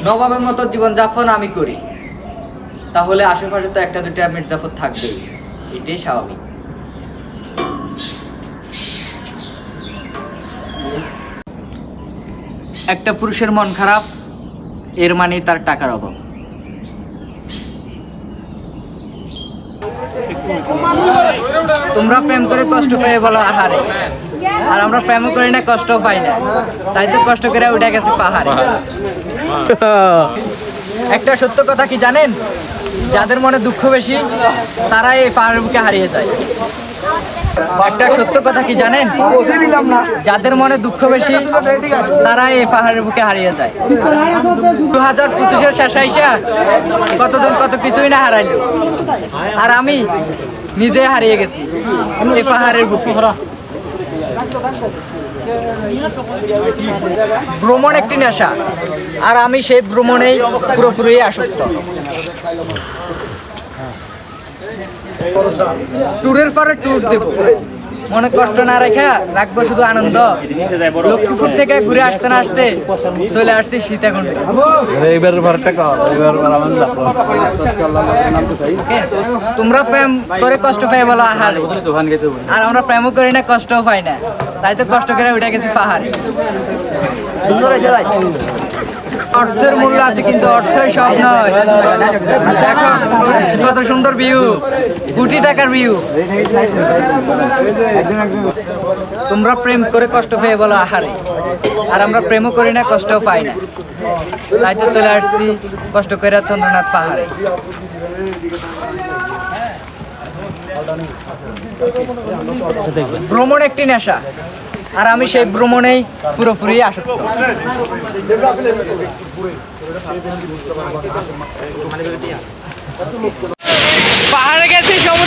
নবাবের মতো জীবনযাপন আমি করি, তাহলে আশেপাশে তো একটা দুটা মির্জাফর থাকবেই, এটাই স্বাভাবিক। একটা পুরুষের মন খারাপ, এর মানে তার টাকার অভাব। তোমরা প্রেম করে কষ্ট পেয়ে বলো আহারে, আর আমরা প্রেম করি না, কষ্ট পাই না, তাই তো কষ্ট করে উঠে গেছে পাহাড়ে। একটা সত্য কথা কি জানেন? যাদের মনে দুঃখ বেশি তারাই এই পাহাড়ের বুকে হারিয়ে যায়। একটা সত্য কথা কি জানেন? যাদের মনে দুঃখ বেশি তারাই এই পাহাড়ের বুকে হারিয়ে যায়। 2025-এর শেষ আইসা কতজন কত কিছুই না হারাইলো, আর আমি নিজে হারিয়ে গেছি এই পাহাড়ের বুকে। ভ্রমণ একটি নেশা, আর আমি সেই ভ্রমণেই পুরোপুরি আসক্ত। ট্যুরের পরে ট্যুর দেব, মনে কষ্ট না রেখা রাখবো শুধু আনন্দ। লক্ষ্মীপুর থেকে ঘুরে আসতে না আসতে চলে আসছি সীতাকুণ্ড। তোমরা প্রেম করে কষ্ট পাই বলো আহারে, আর আমরা প্রেমও করি না, কষ্টও পাই না, তাই তো কষ্ট করে উঠে গেছি পাহাড়ে। সুন্দর হয়েছে ভাই। অর্থের মূল্য আছে, কিন্তু অর্থই সব নয়। দেখো কত সুন্দর ভিউ, কোটি টাকার ভিউ। তোমরা প্রেম করে কষ্ট পেয়ে বলো আহারে, আর আমরা প্রেমও করি না, কষ্টও পাই না, তাই তো চলে আসছি কষ্ট করে চন্দ্রনাথ পাহাড়ে। ভ্রমণ একটি নেশা, আর আমি সেই ভ্রমণেই পুরোপুরি আসক্ত। পাহাড়ে গেছি সমুদ্র